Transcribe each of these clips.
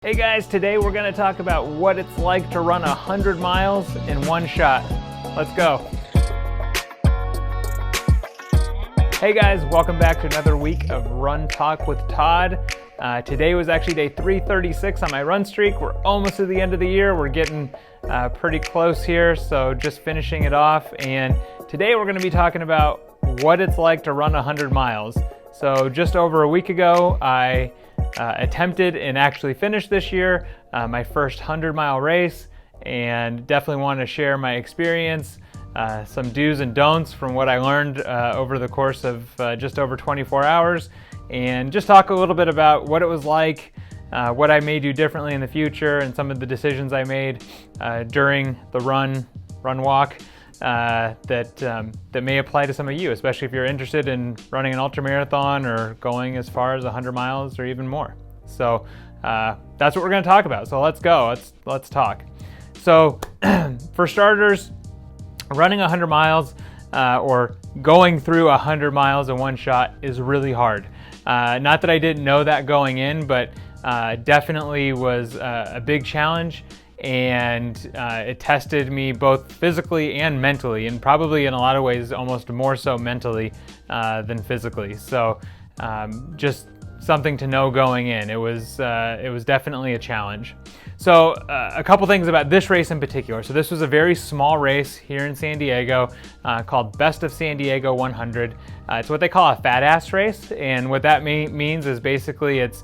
Hey guys, today we're going to talk about what it's like to run 100 miles in one shot. Let's go. Hey guys, welcome back to another week of Run Talk with Todd. Today was actually day 336 on my run streak. We're almost to the end of the year. We're getting pretty close here, so just finishing it off. And today we're going to be talking about what it's like to run 100 miles. So just over a week ago, I attempted and actually finished this year my first 100-mile race, and definitely want to share my experience, some do's and don'ts from what I learned over the course of just over 24 hours, and just talk a little bit about what it was like, what I may do differently in the future, and some of the decisions I made during the run walk that may apply to some of you, especially if you're interested in running an ultramarathon or going as far as 100 miles or even more. So that's what we're going to talk about. So let's go. Let's talk. So for starters, running 100 miles or going through 100 miles in one shot is really hard. Not that I didn't know that going in, but definitely was a big challenge. And it tested me both physically and mentally, and probably in a lot of ways almost more so mentally than physically. So just something to know going in. It was definitely a challenge. So a couple things about this race in particular. So this was a very small race here in San Diego called Best of San Diego 100. It's what they call a fat ass race, and what that means is basically it's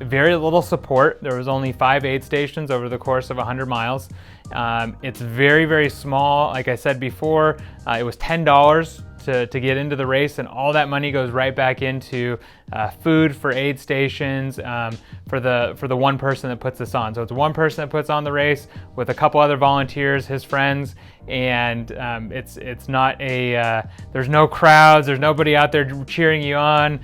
very little support. There was only 5 aid stations over the course of 100 miles. It's very, very small. Like I said before, it was $10 to get into the race, and all that money goes right back into food for aid stations for the one person that puts this on. So it's one person that puts on the race with a couple other volunteers, his friends, and it's not there's no crowds, there's nobody out there cheering you on.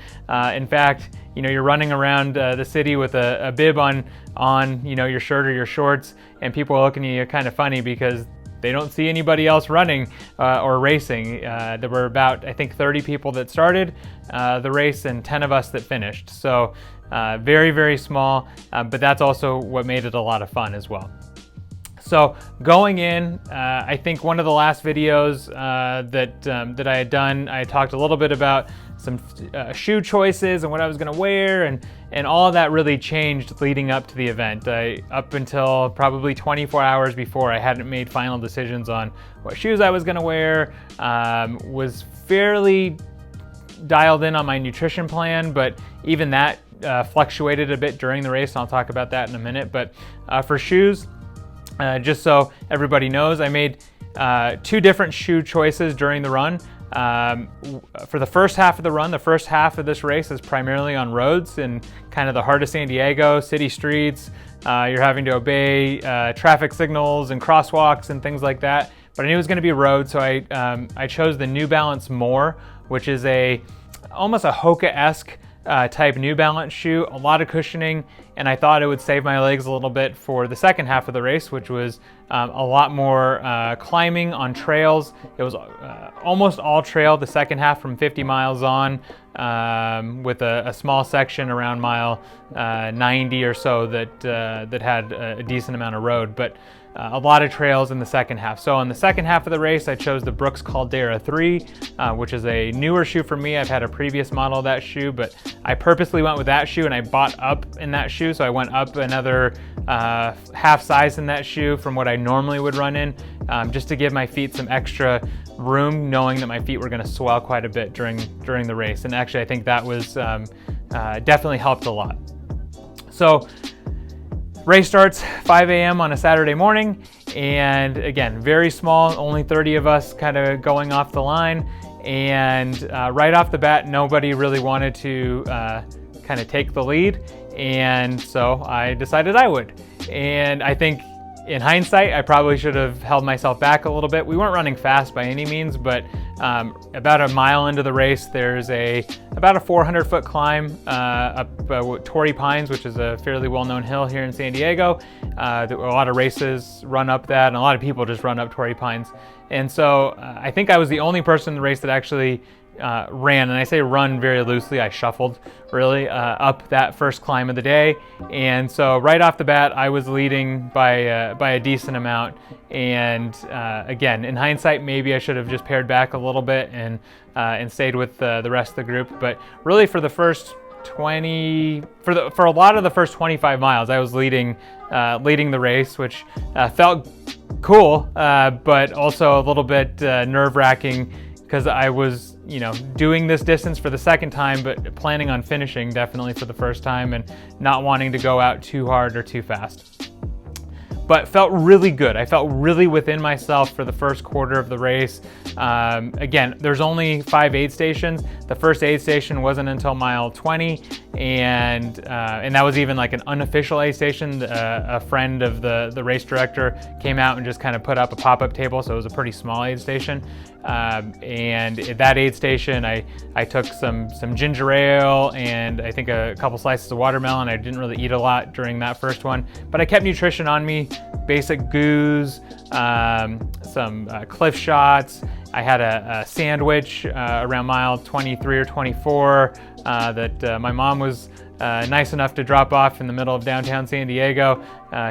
In fact, you're running around the city with a bib on your shirt or your shorts, and people are looking at you kind of funny because they don't see anybody else running or racing. There were about, I think, 30 people that started the race and 10 of us that finished. So very, very small, but that's also what made it a lot of fun as well. So going in, I think one of the last videos that I had done, I talked a little bit about some shoe choices and what I was going to wear, and all of that really changed leading up to the event. Up until probably 24 hours before, I hadn't made final decisions on what shoes I was going to wear. Was fairly dialed in on my nutrition plan, but even that fluctuated a bit during the race, and I'll talk about that in a minute. But for shoes, just so everybody knows, I made 2 different shoe choices during the run. For the first half of the run, the first half of this race is primarily on roads in kind of the heart of San Diego, city streets. You're having to obey traffic signals and crosswalks and things like that. But I knew it was going to be road, so I chose the New Balance More, which is almost a Hoka-esque type New Balance shoe, a lot of cushioning, and I thought it would save my legs a little bit for the second half of the race, which was a lot more climbing on trails. It was almost all trail the second half from 50 miles on, with a small section around mile 90 or so that had a decent amount of road, but a lot of trails in the second half. So in the second half of the race, I chose the Brooks Caldera 3, which is a newer shoe for me. I've had a previous model of that shoe, but I purposely went with that shoe, and I bought up in that shoe. So I went up another half size in that shoe from what I normally would run in, just to give my feet some extra room, knowing that my feet were going to swell quite a bit during the race. And actually, I think that was definitely helped a lot. So race starts 5 a.m. on a Saturday morning, and again, very small, only 30 of us kind of going off the line, and right off the bat, nobody really wanted to kind of take the lead, and so I decided I would. And I think in hindsight, I probably should have held myself back a little bit. We weren't running fast by any means, but about a mile into the race, there's about a 400-foot climb up Torrey Pines, which is a fairly well-known hill here in San Diego. A lot of races run up that, and a lot of people just run up Torrey Pines. And so I think I was the only person in the race that actually ran, and I say run very loosely, I shuffled really up that first climb of the day. And so right off the bat, I was leading by a decent amount. And again, in hindsight, maybe I should have just pared back a little bit and stayed with the rest of the group. But really for the first for a lot of the first 25 miles, I was leading the race, which felt cool, but also a little bit nerve-wracking, because I was, doing this distance for the second time, but planning on finishing definitely for the first time, and not wanting to go out too hard or too fast. But felt really good. I felt really within myself for the first quarter of the race. Again, there's only 5 aid stations. The first aid station wasn't until mile 20, and that was even like an unofficial aid station. A friend of the race director came out and just kind of put up a pop-up table, so it was a pretty small aid station. And at that aid station, I took some ginger ale and I think a couple slices of watermelon. I didn't really eat a lot during that first one, but I kept nutrition on me, basic goos, some Cliff Shots. I had a sandwich around mile 23 or 24 that my mom was nice enough to drop off in the middle of downtown San Diego.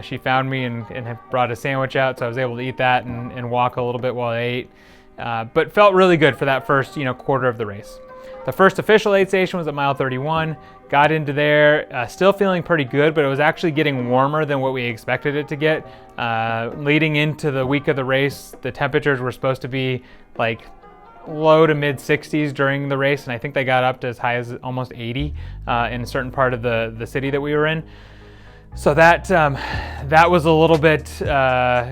She found me and had brought a sandwich out, so I was able to eat that and walk a little bit while I ate. But felt really good for that first, quarter of the race. The first official aid station was at mile 31. Got into there, still feeling pretty good, but it was actually getting warmer than what we expected it to get. Leading into the week of the race, the temperatures were supposed to be like low to mid 60s during the race, and I think they got up to as high as almost 80 in a certain part of the city that we were in. So that was a little bit,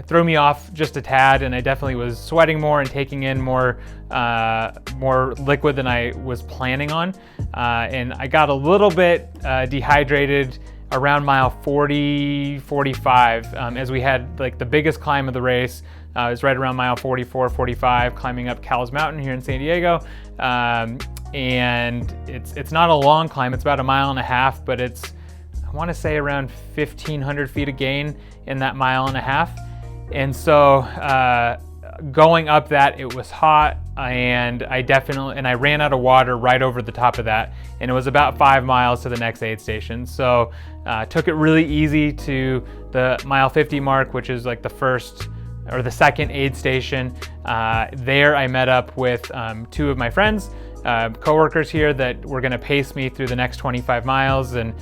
threw me off just a tad, and I definitely was sweating more and taking in more liquid than I was planning on. And I got a little bit dehydrated around mile 40, 45, as we had like the biggest climb of the race. It was right around mile 44, 45, climbing up Cowles Mountain here in San Diego. And it's not a long climb, it's about 1.5 miles, but it's, I want to say, around 1,500 feet of gain in that 1.5 miles. And so going up that, it was hot, and I ran out of water right over the top of that, and it was about 5 miles to the next aid station. So took it really easy to the mile 50 mark, which is like the first or the second aid station. There I met up with 2 of my friends, coworkers here, that were going to pace me through the next 25 miles. And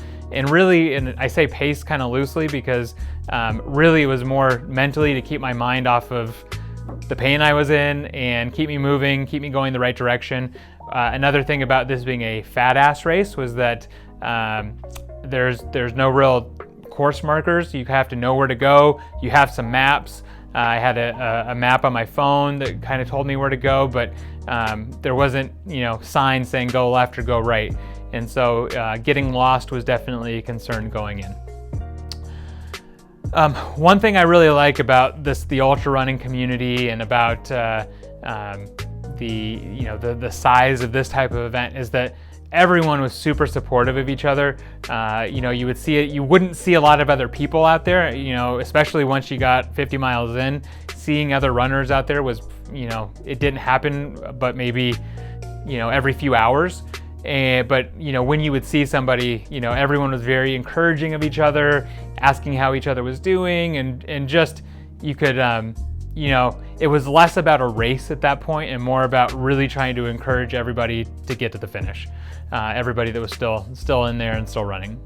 really, and I say pace kind of loosely because really it was more mentally to keep my mind off of the pain I was in and keep me moving, keep me going the right direction. Another thing about this being a fat ass race was that there's no real course markers. You have to know where to go. You have some maps. I had a map on my phone that kind of told me where to go, but there wasn't, signs saying go left or go right. And so getting lost was definitely a concern going in. One thing I really like about the ultra running community and about the size of this type of event is that everyone was super supportive of each other. You would see it. You wouldn't see a lot of other people out there. Especially once you got 50 miles in, seeing other runners out there was, it didn't happen, but maybe, every few hours. But when you would see somebody, everyone was very encouraging of each other, asking how each other was doing, and just you could, it was less about a race at that point and more about really trying to encourage everybody to get to the finish. Everybody that was still in there and still running.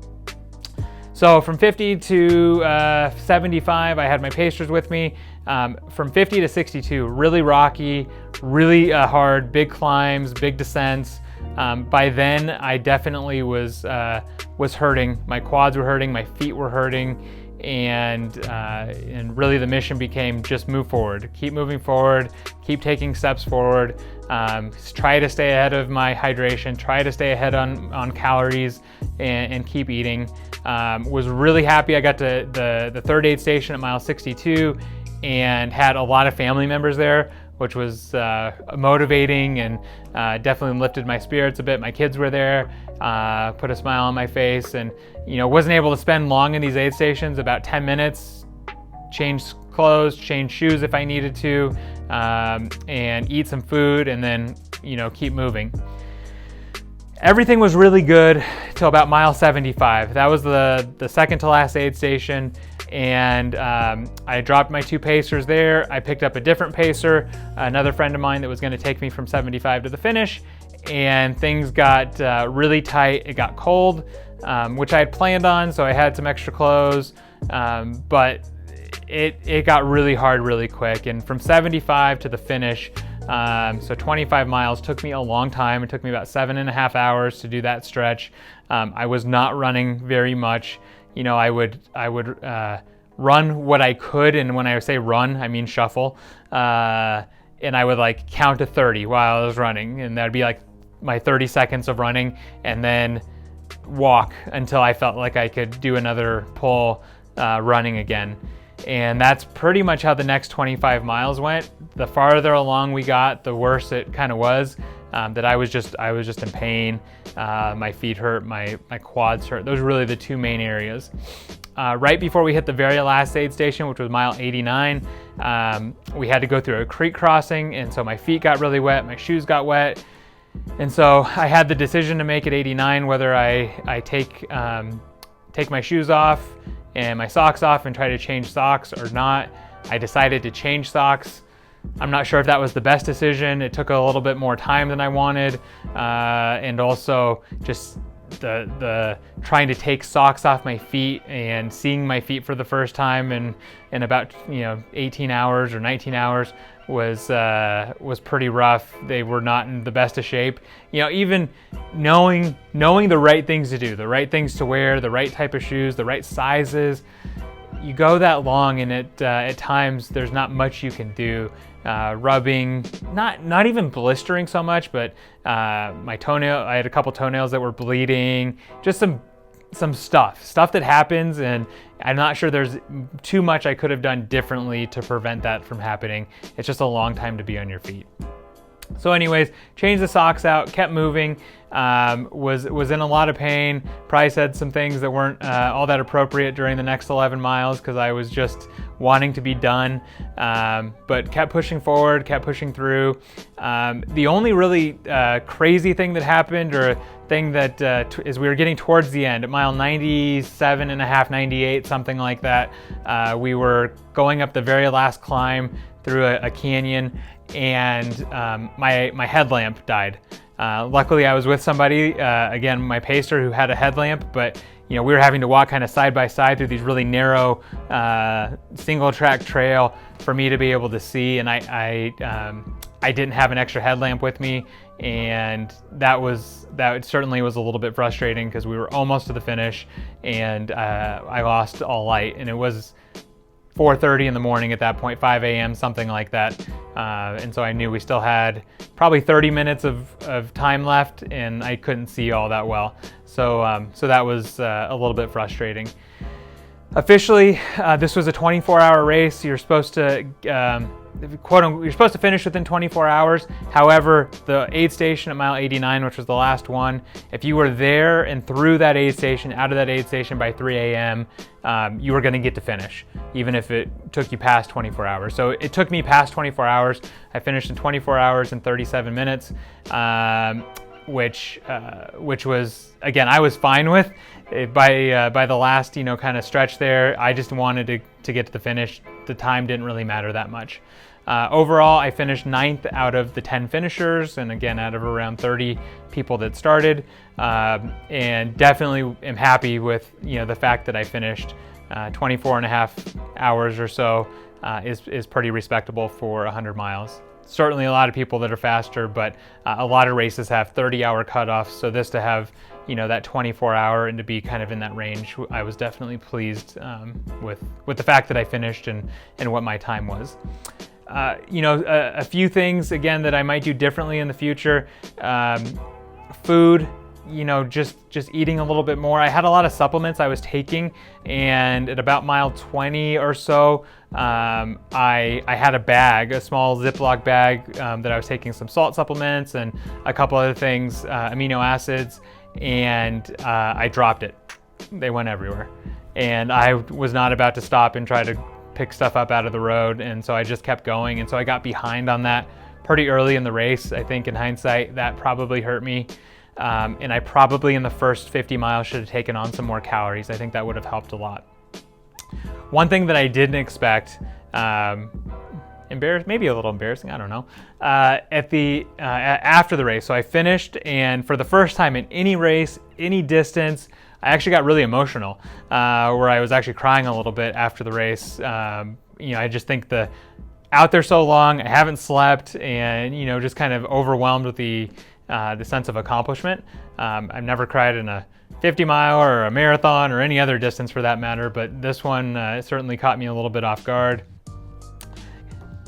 So from 50 to 75, I had my pacers with me. From 50 to 62, really rocky, really hard, big climbs, big descents. By then, I definitely was hurting. My quads were hurting, my feet were hurting, and really the mission became just move forward, keep moving forward, keep taking steps forward, try to stay ahead of my hydration, try to stay ahead on calories, and keep eating. Was really happy I got to the third aid station at mile 62 and had a lot of family members there, which was motivating and definitely lifted my spirits a bit. My kids were there, put a smile on my face, and wasn't able to spend long in these aid stations, about 10 minutes, change clothes, change shoes if I needed to, and eat some food, and then keep moving. Everything was really good till about mile 75. That was the second to last aid station, and I dropped my 2 pacers there. I picked up a different pacer, another friend of mine that was going to take me from 75 to the finish, and things got really tight. It got cold, which I had planned on, so I had some extra clothes, but it got really hard really quick. And from 75 to the finish, so 25 miles took me a long time. It took me about 7.5 hours to do that stretch. I was not running very much. I would run what I could, and when I say run, I mean shuffle. And I would like count to 30 while I was running, and that'd be like my 30 seconds of running, and then walk until I felt like I could do another pull running again. And that's pretty much how the next 25 miles went. The farther along we got, the worse it kind of was. That I was just in pain. My feet hurt, my quads hurt. Those were really the 2 main areas. Right before we hit the very last aid station, which was mile 89, we had to go through a creek crossing, and so my feet got really wet, my shoes got wet, and so I had the decision to make at 89 whether I take my shoes off and my socks off and try to change socks or not. I decided to change socks. I'm not sure if that was the best decision. It took a little bit more time than I wanted, and also just the trying to take socks off my feet and seeing my feet for the first time in about 18 hours or 19 hours was pretty rough. They were not in the best of shape. Even knowing the right things to do, the right things to wear, the right type of shoes, the right sizes. You go that long, and at times there's not much you can do. Rubbing, not even blistering so much, but my toenail, I had a couple toenails that were bleeding, just some stuff that happens, and I'm not sure there's too much I could have done differently to prevent that from happening. It's just a long time to be on your feet. So anyways, changed the socks out, kept moving, was in a lot of pain, probably said some things that weren't all that appropriate during the next 11 miles because I was just wanting to be done, but kept pushing forward, kept pushing through. The only really crazy thing that happened, or thing that as we were getting towards the end, at mile 97 and a half, 98, something like that, we were going up the very last climb through a canyon, and my headlamp died. Luckily I was with somebody, again, my pacer, who had a headlamp, but we were having to walk kind of side by side through these really narrow single track trail for me to be able to see, and I didn't have an extra headlamp with me, and that certainly was a little bit frustrating because we were almost to the finish, and I lost all light, and it was 4:30 in the morning at that point, 5 a.m., something like that. And so I knew we still had probably 30 minutes of time left, and I couldn't see all that well. So that was a little bit frustrating. Officially, this was a 24-hour race. You're supposed to, you're supposed to finish within 24 hours. However, the aid station at mile 89, which was the last one, if you were there and through that aid station, out of that aid station by 3 a.m., you were going to get to finish, even if it took you past 24 hours. So it took me past 24 hours. I finished in 24 hours and 37 minutes, which was, again, I was fine with. By the last, kind of stretch there, I just wanted to get to the finish. The time didn't really matter that much. Overall, I finished 9th out of the 10 finishers, and again, out of around 30 people that started, and definitely am happy with, the fact that I finished 24 and a half hours or so is pretty respectable for 100 miles. Certainly a lot of people that are faster, but a lot of races have 30-hour cutoffs, so this to have, that 24-hour and to be kind of in that range, I was definitely pleased with the fact that I finished and what my time was. A few things, again, that I might do differently in the future. Food, just eating a little bit more. I had a lot of supplements I was taking, and at about mile 20 or so, I had a bag, a small Ziploc bag that I was taking some salt supplements and a couple other things, amino acids, and I dropped it. They went everywhere. And I was not about to stop and try to pick stuff up out of the road, and so I just kept going, and so I got behind on that pretty early in the race. I think in hindsight, that probably hurt me. And I probably in the first 50 miles should have taken on some more calories. I think that would have helped a lot. One thing that I didn't expect, maybe a little embarrassing, I don't know, after the race. So I finished, and for the first time in any race, any distance, I actually got really emotional, where I was actually crying a little bit after the race. I just think out there so long, I haven't slept, and just kind of overwhelmed with the sense of accomplishment. I've never cried in a 50 mile or a marathon or any other distance for that matter, but this one certainly caught me a little bit off guard.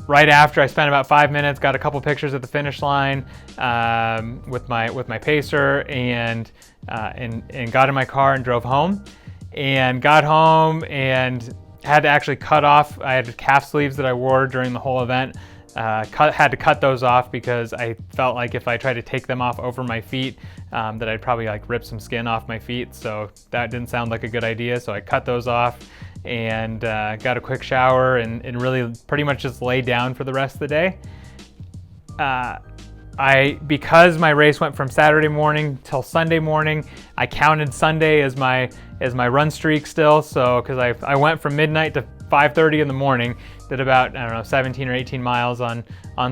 Right after, I spent about 5 minutes, got a couple pictures at the finish line with my pacer, and got in my car and drove home. And got home and had to actually cut off. I had calf sleeves that I wore during the whole event. Had to cut those off because I felt like if I tried to take them off over my feet, that I'd probably rip some skin off my feet. So that didn't sound like a good idea. So I cut those off and got a quick shower and really pretty much just laid down for the rest of the day. Because my race went from Saturday morning till Sunday morning, I counted Sunday as my run streak still. So because I went from midnight to 5:30 in the morning, did about 17 or 18 miles on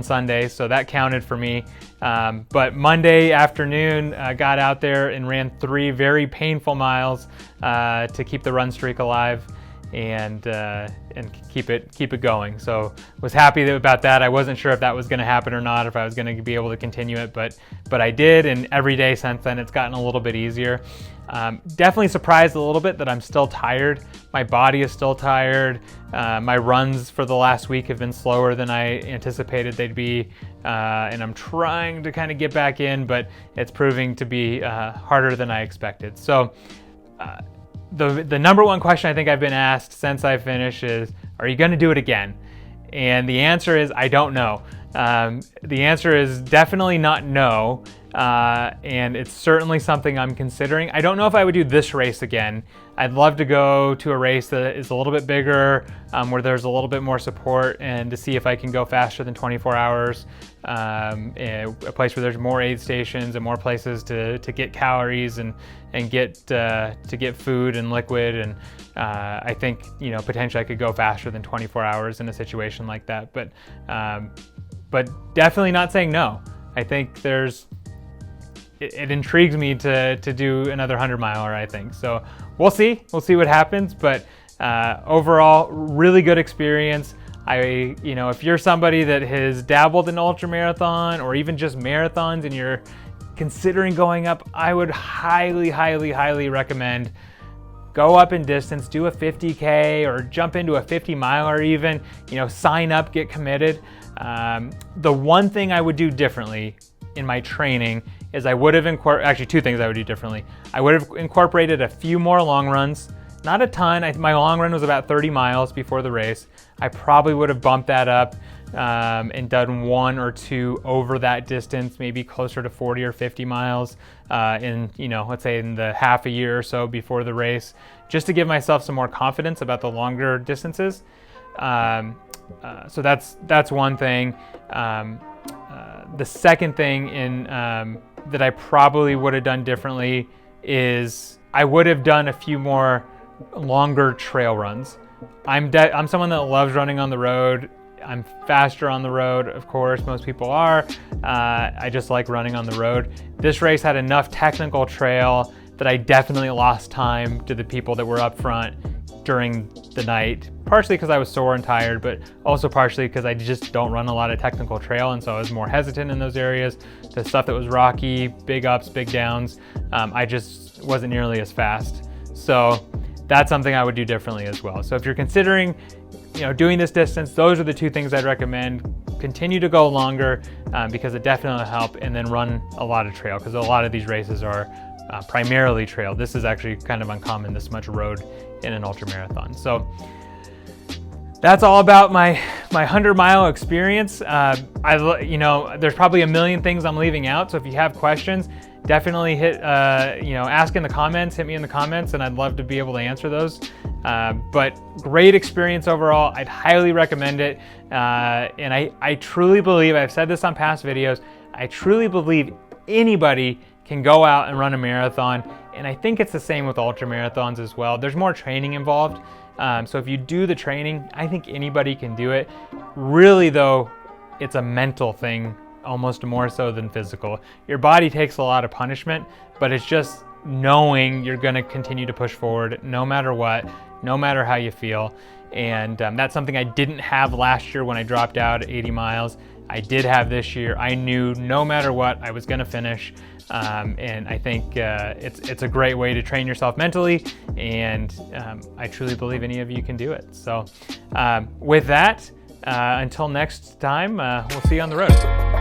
Sunday, so that counted for me. But Monday afternoon, got out there and ran 3 very painful miles to keep the run streak alive and keep it going. So was happy about that. I wasn't sure if that was going to happen or not, if I was going to be able to continue it, but I did, and every day since then it's gotten a little bit easier. Definitely surprised a little bit that I'm still tired. My body is still tired. My runs for the last week have been slower than I anticipated they'd be, and I'm trying to kind of get back in, but it's proving to be harder than I expected. So the number one question I think I've been asked since I finished is, are you going to do it again? And the answer is, I don't know. The answer is definitely not no. And it's certainly something I'm considering. I don't know if I would do this race again. I'd love to go to a race that is a little bit bigger, where there's a little bit more support, and to see if I can go faster than 24 hours. A place where there's more aid stations and more places to get calories and get food and liquid. And I think potentially I could go faster than 24 hours in a situation like that. But definitely not saying no. I think it intrigues me to do another 100-miler, I think. So we'll see what happens, but overall, really good experience. If you're somebody that has dabbled in ultramarathon or even just marathons and you're considering going up, I would highly, highly, highly recommend go up in distance, do a 50K or jump into a 50-miler even, sign up, get committed. The one thing I would do differently in my training is I would have actually 2 things I would do differently. I would have incorporated a few more long runs, not a ton. My long run was about 30 miles before the race. I probably would have bumped that up and done 1 or 2 over that distance, maybe closer to 40 or 50 miles let's say in the half a year or so before the race, just to give myself some more confidence about the longer distances. So that's one thing. The second thing that I probably would have done differently is I would have done a few more longer trail runs. I'm someone that loves running on the road. I'm faster on the road, of course, most people are. I just like running on the road. This race had enough technical trail that I definitely lost time to the people that were up front during the night, partially because I was sore and tired, but also partially because I just don't run a lot of technical trail, and so I was more hesitant in those areas. The stuff that was rocky, big ups, big downs, I just wasn't nearly as fast. So that's something I would do differently as well. So if you're considering doing this distance, those are the 2 things I'd recommend. Continue to go longer because it definitely will help, and then run a lot of trail because a lot of these races are primarily trail. This is actually kind of uncommon, this much road in an ultramarathon. So that's all about my 100-mile experience. There's probably a million things I'm leaving out, so if you have questions, definitely hit, ask in the comments, hit me in the comments, and I'd love to be able to answer those. But great experience overall. I'd highly recommend it. And I truly believe, I've said this on past videos, I truly believe anybody can go out and run a marathon. And I think it's the same with ultra marathons as well. There's more training involved. So if you do the training, I think anybody can do it. Really though, it's a mental thing, almost more so than physical. Your body takes a lot of punishment, but it's just knowing you're gonna continue to push forward no matter what, no matter how you feel. And that's something I didn't have last year when I dropped out at 80 miles. I did have this year. I knew no matter what, I was gonna finish. And I think it's a great way to train yourself mentally, and I truly believe any of you can do it. So with that, until next time, we'll see you on the road.